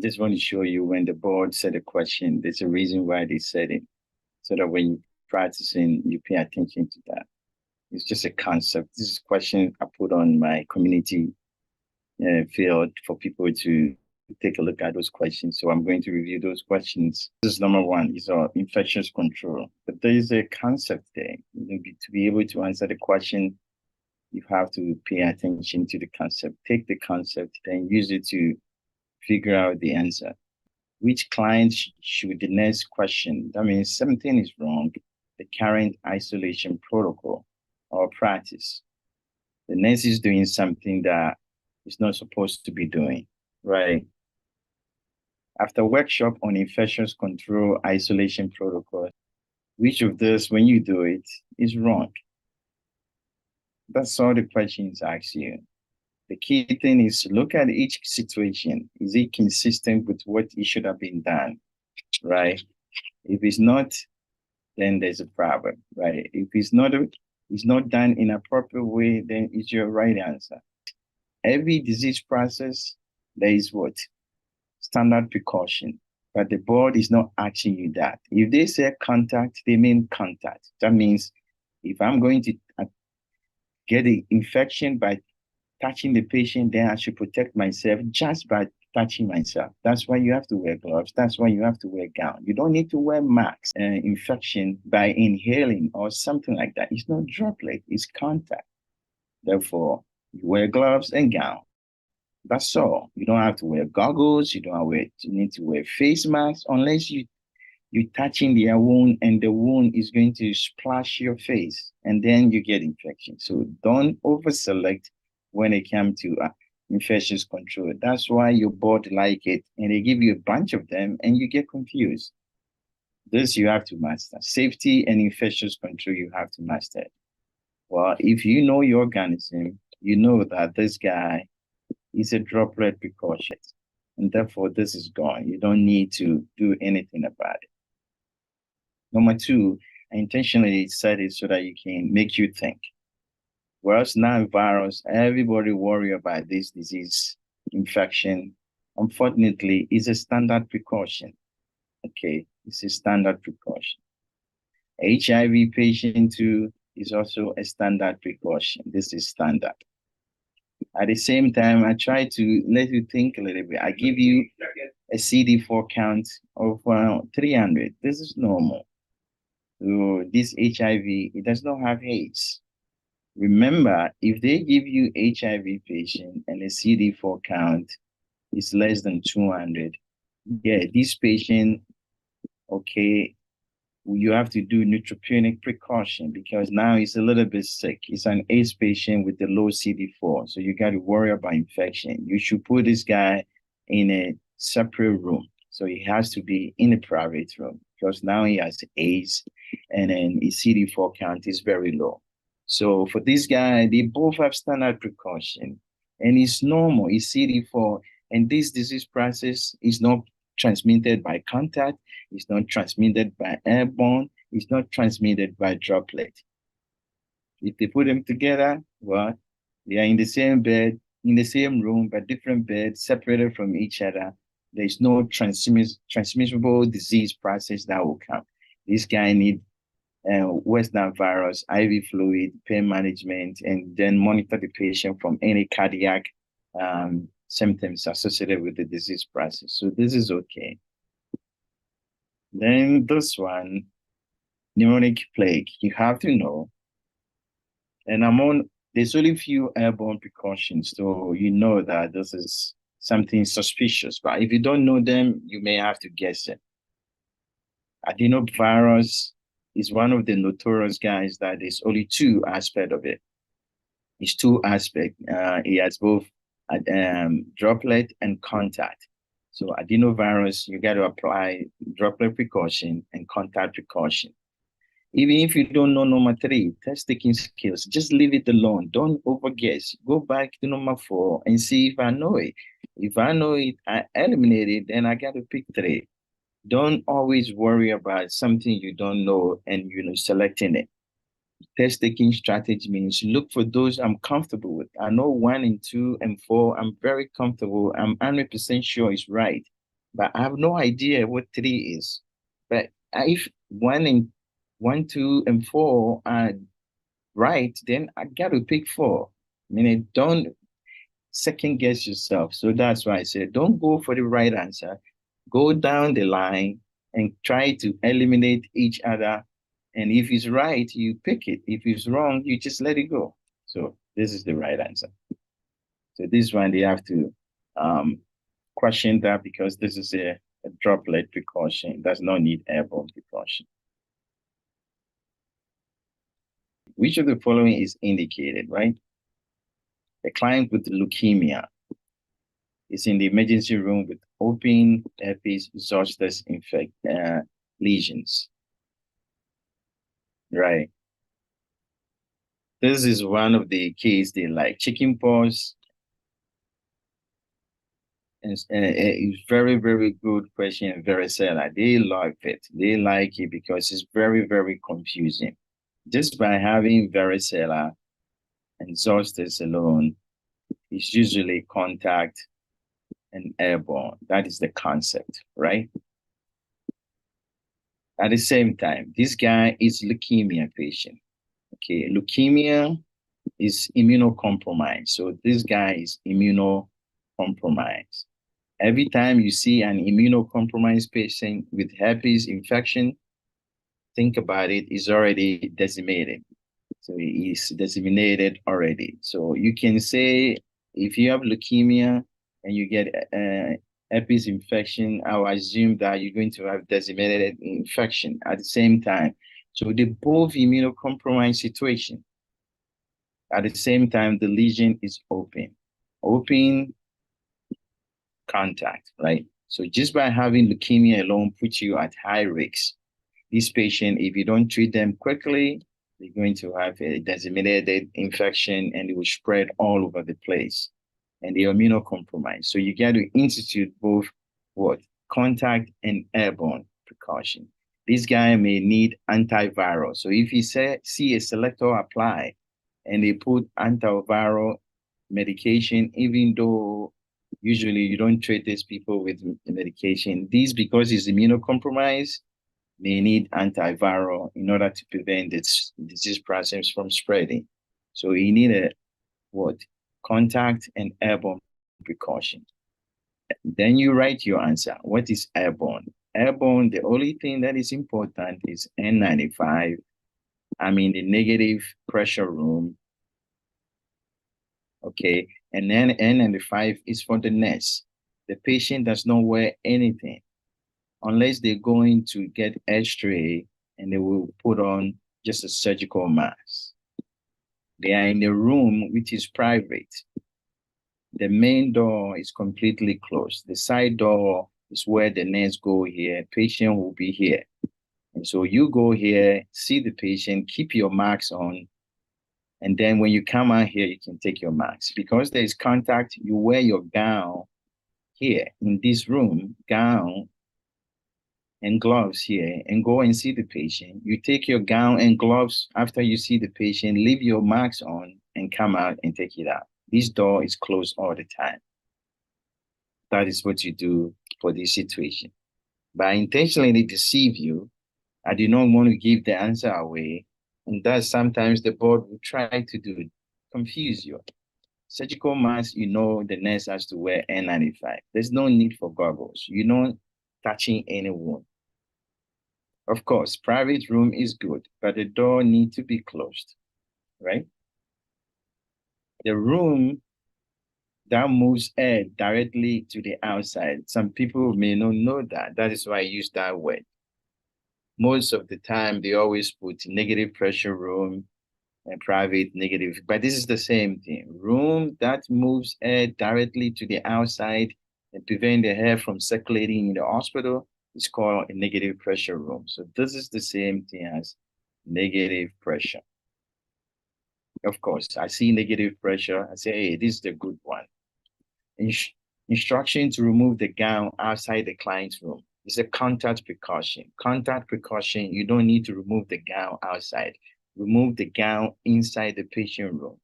just want to show you when the board said a question, there's a reason why they said it. So that when you're practicing, you pay attention to that. It's just a concept. This is a question I put on my community field for people to take a look at those questions. So I'm going to review those questions. This is number one, is infectious control. But there is a concept there. To be able to answer the question, you have to pay attention to the concept. Take the concept, then use it to figure out the answer. Which client should the next question? That means something is wrong. The current isolation protocol or practice. The nurse is doing something that is not supposed to be doing, right? After workshop on infectious control isolation protocol, which of this, when you do it, is wrong? That's all the questions ask you. The key thing is look at each situation. Is it consistent with what it should have been done, right? If it's not, then there's a problem, right? If it's not done in a proper way, then it's your right answer. Every disease process, there is what? Standard precaution. But the board is not asking you that. If they say contact, they mean contact. That means if I'm going to get an infection by touching the patient, then I should protect myself just by touching myself. That's why you have to wear gloves. That's why you have to wear gown. You don't need to wear masks. Infection by inhaling or something like that. It's not droplet, it's contact. Therefore, you wear gloves and gown. That's all. You don't have to wear goggles. You need to wear face masks unless you're touching the wound and the wound is going to splash your face and then you get infection. So don't over-select when it comes to infectious control. That's why your board like it and they give you a bunch of them and you get confused. This you have to master. Safety and infectious control, you have to master. Well, if you know your organism, you know that this guy is a droplet precaution. And therefore, this is gone. You don't need to do anything about it. Number two, I intentionally said it so that you can make you think. Whereas now virus, everybody worry about this disease infection. Unfortunately, it's a standard precaution. Okay, it's a standard precaution. HIV patient too is also a standard precaution. This is standard. At the same time, I try to let you think a little bit. I give you a CD4 count of 300. This is normal. So this HIV, it does not have AIDS. Remember, if they give you HIV patient and a CD4 count is less than 200, yeah, this patient, okay, you have to do neutropenic precaution because now he's a little bit sick. It's an AIDS patient with the low CD4. So you got to worry about infection. You should put this guy in a separate room. So he has to be in a private room because now he has AIDS and then his CD4 count is very low. So for this guy, they both have standard precaution and it's normal. It's CD4 and this disease process is not transmitted by contact. It's not transmitted by airborne. It's not transmitted by droplet. If they put them together, well, they are in the same bed, in the same room, but different beds, separated from each other. There's no transmissible disease process that will come. This guy needs West Nile virus, IV fluid, pain management, and then monitor the patient from any cardiac symptoms associated with the disease process. So this is okay. Then this one, pneumonic plague, you have to know. And there's only few airborne precautions, so you know that this is something suspicious. But if you don't know them, you may have to guess it. Adenovirus is one of the notorious guys that there's only two aspects of it. It's two aspects. It has both droplet and contact. So adenovirus, you got to apply droplet precaution and contact precaution. Even if you don't know number three, test taking skills, just leave it alone. Don't overguess. Go back to number 4 and see if I know it. If I know it, I eliminate it, then I got to pick 3. Don't always worry about something you don't know and selecting it. Test taking strategy means look for those I'm comfortable with. I know 1 and 2 and 4, I'm very comfortable. I'm 100% sure it's right. but I have no idea what 3 is. But if 1, 2, and 4 are right, then I got to pick 4. I mean, don't second guess yourself. So that's why I said, don't go for the right answer. Go down the line and try to eliminate each other. And if it's right, you pick it. If it's wrong, you just let it go. So this is the right answer. So this one, they have to question that because this is a droplet precaution. It does not need airborne precaution. Which of the following is indicated, right? A client with leukemia is in the emergency room with open herpes zoster lesions, right? This is one of the cases they like. Chickenpox is a very, very good question. Varicella, they love it. They like it because it's very, very confusing. Just by having varicella and zoster alone, it's usually contact and airborne. That is the concept, right? At the same time, this guy is leukemia patient. Okay, leukemia is immunocompromised. So this guy is immunocompromised. Every time you see an immunocompromised patient with herpes infection, think about it, is already decimated. So he is disseminated already. So you can say if you have leukemia and you get herpes infection, I'll assume that you're going to have disseminated infection at the same time. So they both immunocompromised situation. At the same time, the lesion is open contact, right? So just by having leukemia alone puts you at high risk. This patient, if you don't treat them quickly, they're going to have a disseminated infection and it will spread all over the place. And they're immunocompromised. So you got to institute both what? Contact and airborne precaution. This guy may need antiviral. So if you see a selector apply and they put antiviral medication, even though usually you don't treat these people with medication, this because he's immunocompromised, may need antiviral in order to prevent this disease process from spreading. So you need a what? Contact and airborne precaution. Then you write your answer. What is airborne? Airborne, the only thing that is important is N95. I'm in the negative pressure room. Okay, and then N95 is for the nurse. The patient does not wear anything unless they're going to get X-ray and they will put on just a surgical mask. They are in a room which is private. The main door is completely closed. The side door is where the nurse go here. Patient will be here. And so you go here, see the patient, keep your mask on. And then when you come out here, you can take your mask. Because there is contact, you wear your gown here in this room, gown and gloves here, and go and see the patient. You take your gown and gloves after you see the patient, leave your mask on and come out and take it out. This door is closed all the time. That is what you do for this situation. By intentionally deceive you, I do not want to give the answer away. And that's sometimes the board will try to do, confuse you. Surgical mask, you know the nurse has to wear N95. There's no need for goggles. You're not touching any wound. Of course, private room is good, but the door needs to be closed, right? The room that moves air directly to the outside. Some people may not know that. That is why I use that word. Most of the time, they always put negative pressure room and private negative, but this is the same thing. Room that moves air directly to the outside and prevent the air from circulating in the hospital is called a negative pressure room. So this is the same thing as negative pressure. Of course, I see negative pressure. I say, hey, this is the good one. Instruction to remove the gown outside the client's room. It's a contact precaution. Contact precaution, you don't need to remove the gown outside. Remove the gown inside the patient room.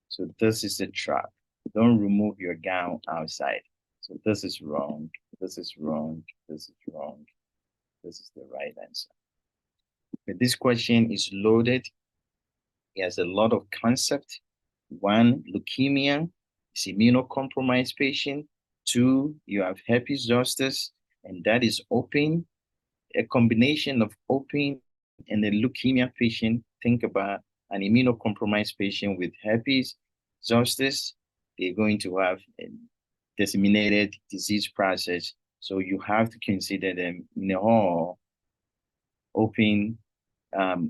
So this is a trap. Don't remove your gown outside. So this is wrong. This is wrong. This is wrong. This is the right answer. But this question is loaded. It has a lot of concept. One, leukemia is immunocompromised patient. Two, you have herpes zoster, and that is open. A combination of open and a leukemia patient. Think about an immunocompromised patient with herpes zoster. They're going to have a disseminated disease process. So you have to consider them in a whole open,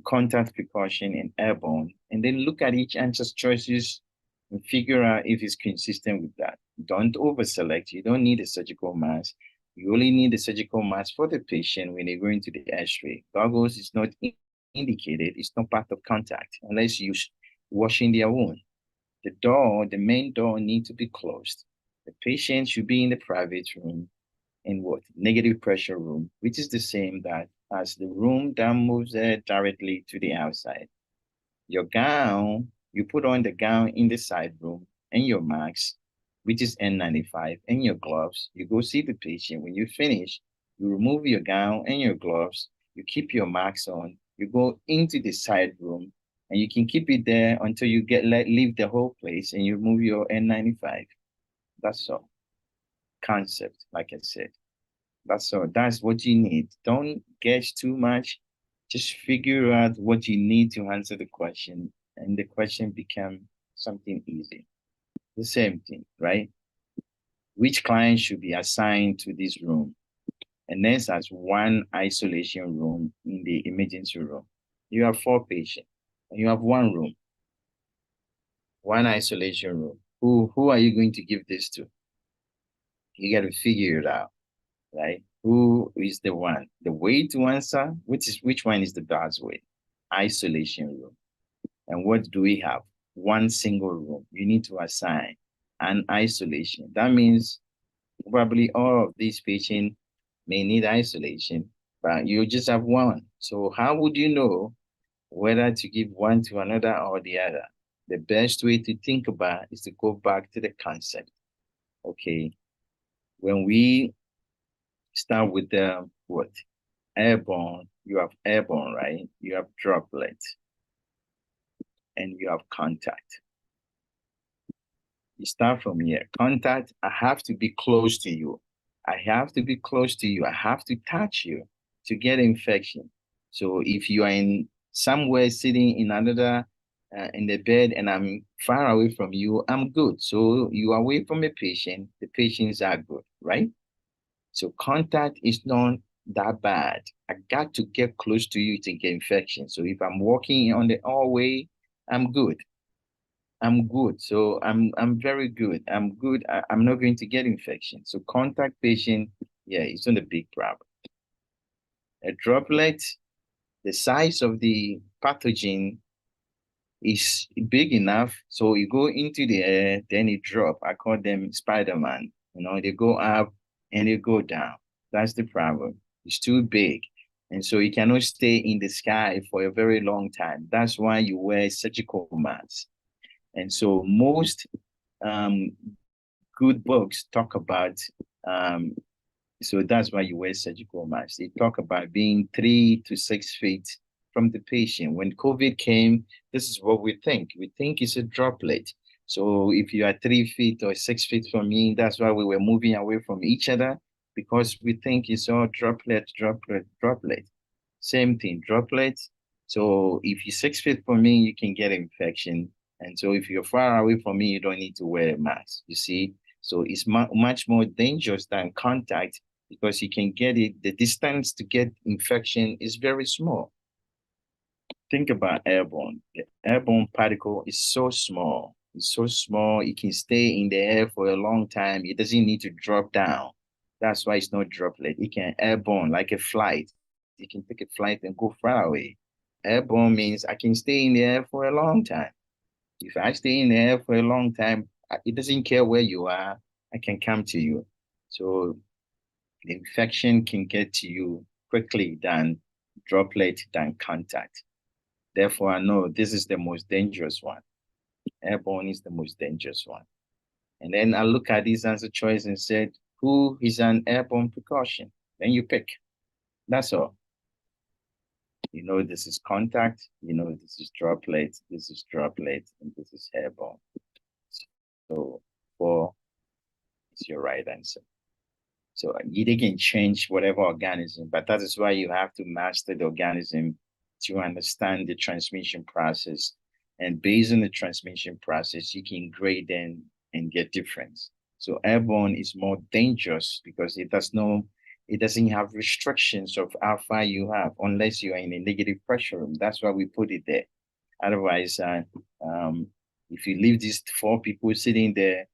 contact precaution, and airborne, and then look at each answer's choices and figure out if it's consistent with that. Don't over-select. You don't need a surgical mask. You only need a surgical mask for the patient when they go into the X-ray. Goggles is not indicated. It's not part of contact unless you're washing their wound. The main door needs to be closed. The patient should be in the private room in what? Negative pressure room, which is the same that as the room that moves directly to the outside. Your gown, you put on the gown in the side room, and your mask, which is N95, and your gloves. You go see the patient. When you finish, you remove your gown and your gloves. You keep your mask on. You go into the side room, and you can keep it there until you leave the whole place, and you remove your N95. That's all. Concept, like I said. That's all. That's what you need. Don't guess too much. Just figure out what you need to answer the question, and the question become something easy. The same thing, right? Which client should be assigned to this room? A nurse has one isolation room in the emergency room. You have 4 patients, and you have 1 room, 1 isolation room. Who are you going to give this to? You got to figure it out. Right? Who is the one? The way to answer, which one is the best way? Isolation room. And what do we have? 1 single room. You need to assign an isolation. That means probably all of these patients may need isolation, but you just have 1. So how would you know whether to give 1 to another or the other? The best way to think about is to go back to the concept. Okay. When we start with the what? Airborne. You have airborne, right? You have droplet, and you have contact. You start from here. Contact, I have to be close to you. I have to be close to you. I have to touch you to get infection. So if you are in somewhere sitting in another in the bed and I'm far away from you, I'm good. So you are away from a patient, the patients are good, right? So contact is not that bad. I got to get close to you to get infection. So if I'm walking on the hallway, I'm good. I'm good. So I'm very good. I'm good. I'm not going to get infection. So contact patient, yeah, it's not a big problem. A droplet, the size of the pathogen is big enough. So you go into the air, then it drop. I call them Spider-Man. You know, they go up and they go down. That's the problem. It's too big. And so you cannot stay in the sky for a very long time. That's why you wear surgical masks. And so most good books talk about, so that's why you wear surgical masks. They talk about being 3 to 6 feet from the patient. When COVID came, this is what we think. We think it's a droplet. So if you are 3 feet or 6 feet from me, that's why we were moving away from each other, because we think it's all droplet, droplet, droplet. Same thing, droplet. So if you're 6 feet from me, you can get infection. And so if you're far away from me, you don't need to wear a mask, you see? So it's much more dangerous than contact, because you can get it, the distance to get infection is very small. Think about airborne. The airborne particle is so small. It's so small, it can stay in the air for a long time. It doesn't need to drop down. That's why it's not droplet. It can airborne, like a flight. You can take a flight and go far away. Airborne means I can stay in the air for a long time. If I stay in the air for a long time, it doesn't care where you are, I can come to you. So the infection can get to you quickly than droplet, than contact. Therefore, I know this is the most dangerous one. Airborne is the most dangerous one. And then I look at this answer choice and said, who is an airborne precaution. Then you pick. That's all. You know, this is contact, you know, this is droplet, and this is airborne. So 4 is your right answer. So they can change whatever organism, but that is why you have to master the organism to understand the transmission process. And based on the transmission process, you can grade them and get difference. So airborne is more dangerous because it doesn't have restrictions of how far you have unless you are in a negative pressure room. That's why we put it there. Otherwise, if you leave these 4 people sitting there,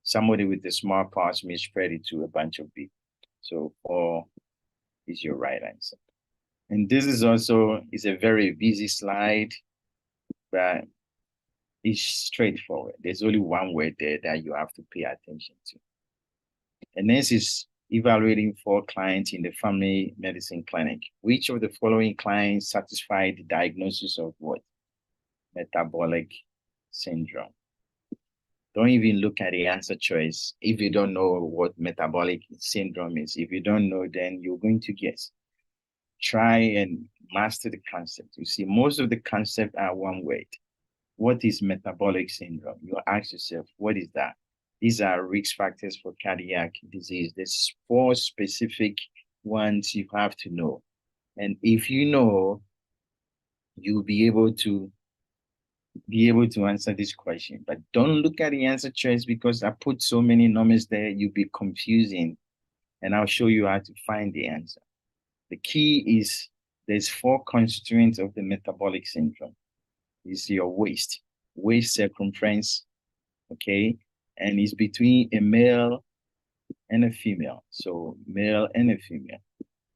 somebody with the small parts may spread it to a bunch of people. So 4 is your right answer. And this is a very busy slide, but it's straightforward. There's only one word there that you have to pay attention to. And this is evaluating 4 clients in the family medicine clinic. Which of the following clients satisfy the diagnosis of what? Metabolic syndrome. Don't even look at the answer choice if you don't know what metabolic syndrome is. If you don't know, then you're going to guess. Try and master the concept. You see, most of the concepts are one word. What is metabolic syndrome? You ask yourself, what is that? These are risk factors for cardiac disease. There's 4 specific ones you have to know. And if you know, you'll be able to answer this question. But don't look at the answer choice because I put so many numbers there, you'll be confusing. And I'll show you how to find the answer. The key is there's 4 constituents of the metabolic syndrome. Is your waist circumference, okay? And it's between a male and a female. So male and a female.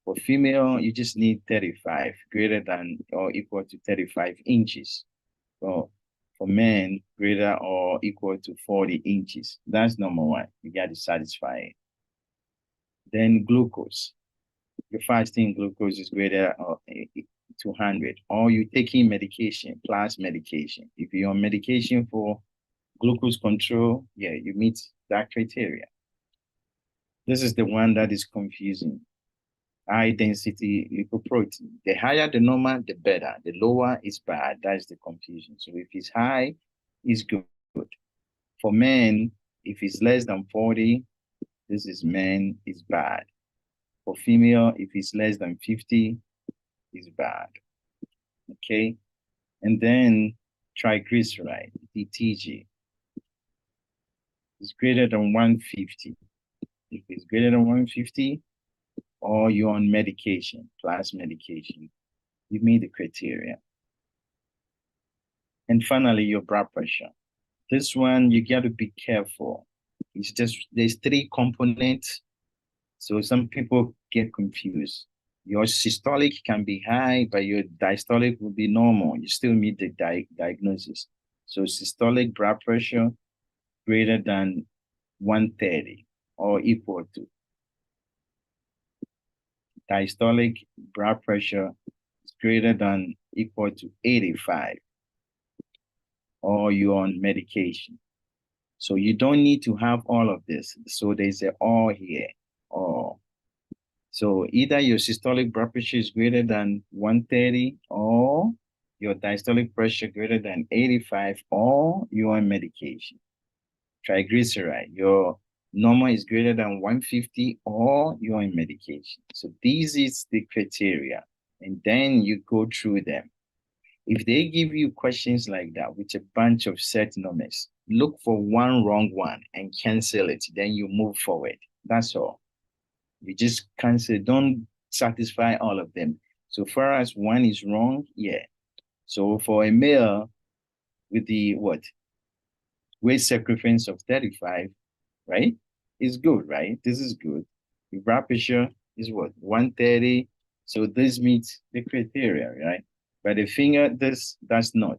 For female, you just need 35, greater than or equal to 35 inches. So for men, greater or equal to 40 inches. That's number 1. You got to satisfy it. Then glucose. Your fasting glucose is greater or 200. Or you're taking medication, plus medication. If you're on medication for glucose control, yeah, you meet that criteria. This is the one that is confusing. High density lipoprotein. The higher the normal, the better. The lower is bad. That's the confusion. So if it's high, it's good. For men, if it's less than 40, this is men, is bad. For female, if it's less than 50, is bad. Okay? And then triglyceride, DTG, is greater than 150. If it's greater than 150, or you're on medication, plus medication, you meet the criteria. And finally, your blood pressure. This one, you got to be careful. It's just, there's 3 components. So some people get confused. Your systolic can be high, but your diastolic will be normal. You still meet the diagnosis. So systolic blood pressure greater than 130 or equal to. Diastolic blood pressure is greater than equal to 85, or you're on medication. So you don't need to have all of this. So there's an or here, or. So either your systolic blood pressure is greater than 130, or your diastolic pressure greater than 85, or you're on medication. Triglyceride, your normal is greater than 150, or you're on medication. So these is the criteria, and then you go through them. If they give you questions like that with a bunch of set numbers, look for one wrong one and cancel it. Then you move forward. That's all. You just cancel, don't satisfy all of them. So far as one is wrong, yeah. So for a male with the what? Waist circumference of 35, right? Is good, right? This is good. The blood pressure is what? 130. So this meets the criteria, right? But the finger, that's not.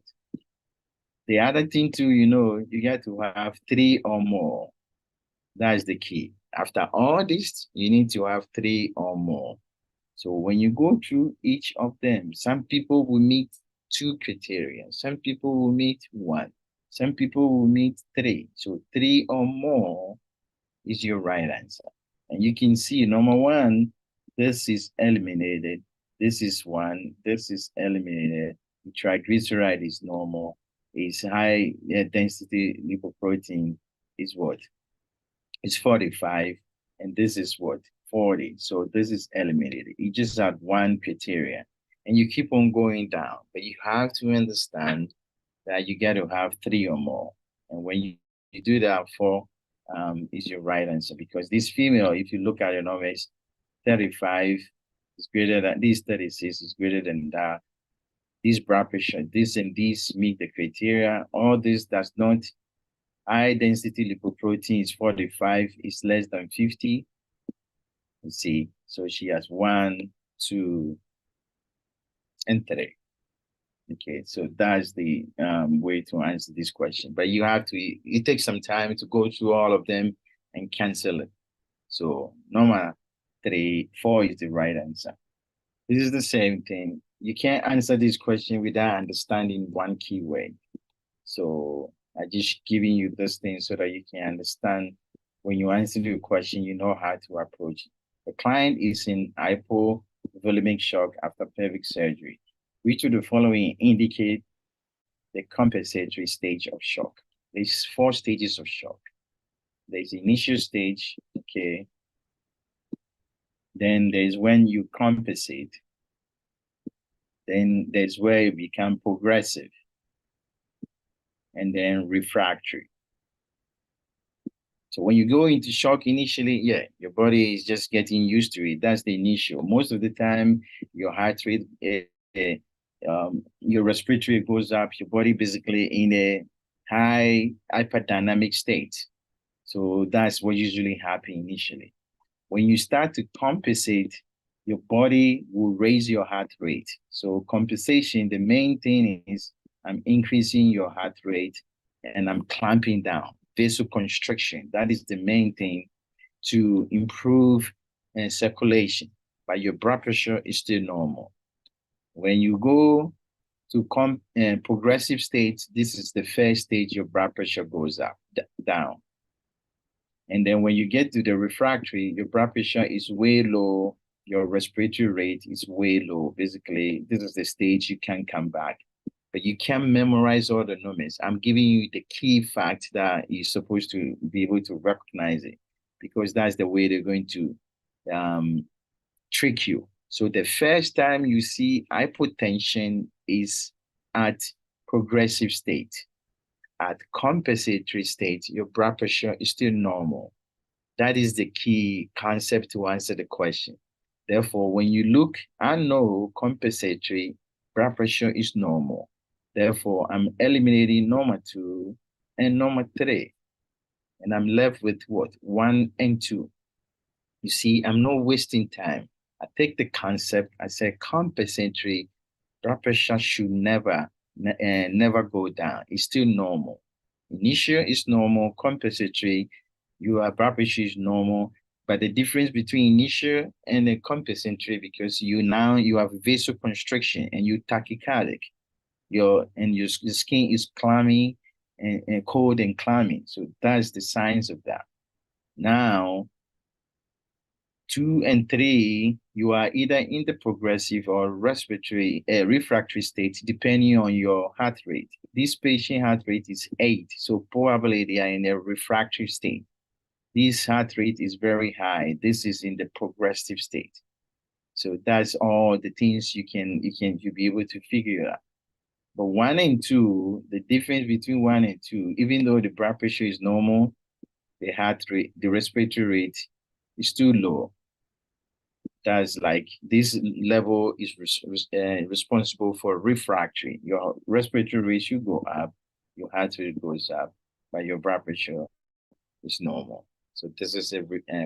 The other thing too, you got to have 3 or more. That's the key. After all this, you need to have 3 or more. So when you go through each of them, some people will meet 2 criteria. Some people will meet 1. Some people will meet 3. So 3 or more is your right answer. And you can see number one, this is eliminated. This is one, this is eliminated. The triglyceride is normal. Is high density lipoprotein is what? It's 45. And this is what? 40. So this is eliminated. You just have one criteria. And you keep on going down. But you have to understand that you got to have three or more. And when you do that, four is your right answer. Because this female, if you look at your numbers, 35 is greater than this, 36 is greater than that. This blood pressure, this and this meet the criteria. All this does not. High density lipoprotein is 45, is less than 50. You see, so she has 1, 2, and 3. Okay, so that's the way to answer this question. But you have to, it takes some time to go through all of them and cancel it. So number 3, 4 is the right answer. This is the same thing. You can't answer this question without understanding one keyword. So I just giving you this thing so that you can understand when you answer the question, you know how to approach it. The client is in hypovolemic shock after pelvic surgery. Which of the following indicate the compensatory stage of shock? There's 4 stages of shock. There's the initial stage, okay. Then there's when you compensate. Then there's where you become progressive. And then refractory. So when you go into shock initially, yeah, your body is just getting used to it. That's the initial. Most of the time, your heart rate, your respiratory goes up, your body basically in a high hyperdynamic state. So that's what usually happens initially. When you start to compensate, your body will raise your heart rate. So compensation, the main thing is I'm increasing your heart rate and I'm clamping down. Vasoconstriction, that is the main thing to improve circulation, but your blood pressure is still normal. When you go to progressive state, this is the first stage, your blood pressure goes up, down. And then when you get to the refractory, your blood pressure is way low, your respiratory rate is way low. Basically, this is the stage you can come back. But you can't memorize all the numbers. I'm giving you the key fact that you're supposed to be able to recognize it, because that's the way they're going to trick you. So the first time you see hypotension is at progressive state. At compensatory state, your blood pressure is still normal. That is the key concept to answer the question. Therefore, when you look, I know compensatory blood pressure is normal. Therefore, I'm eliminating number 2 and number 3. And I'm left with what? 1 and 2. You see, I'm not wasting time. I take the concept, I say compensatory blood pressure should never go down. It's still normal. Initial is normal, compensatory, your blood pressure is normal. But the difference between initial and the compensatory, because you have vasoconstriction and you tachycardic. Your skin is clammy and cold and clammy. So that's the signs of that. Now, 2 and 3, you are either in the progressive or refractory state, depending on your heart rate. This patient heart rate is 8, so probably they are in a refractory state. This heart rate is very high. This is in the progressive state. So that's all the things you'll be able to figure out. But 1 and 2, the difference between 1 and 2, even though the blood pressure is normal, the heart rate, the respiratory rate is too low. That's like this level is responsible for refractory. Your respiratory rate should go up, your heart rate goes up, but your blood pressure is normal. So this is a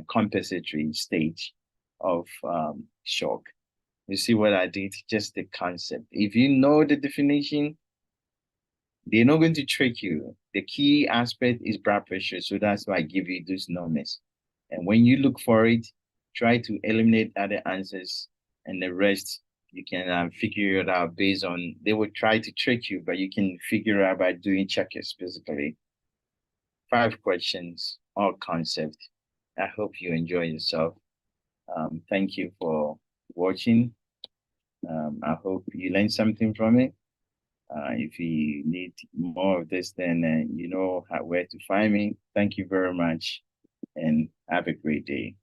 compensatory stage of shock. You see what I did? Just the concept. If you know the definition, they're not going to trick you. The key aspect is blood pressure. So that's why I give you those numbers. And when you look for it, try to eliminate other answers, and the rest you can figure it out based on, they will try to trick you, but you can figure out by doing checkers, basically. 5 questions, all concept. I hope you enjoy yourself. Thank you for watching. I hope you learned something from it. If you need more of this, then you know where to find me. Thank you very much and have a great day.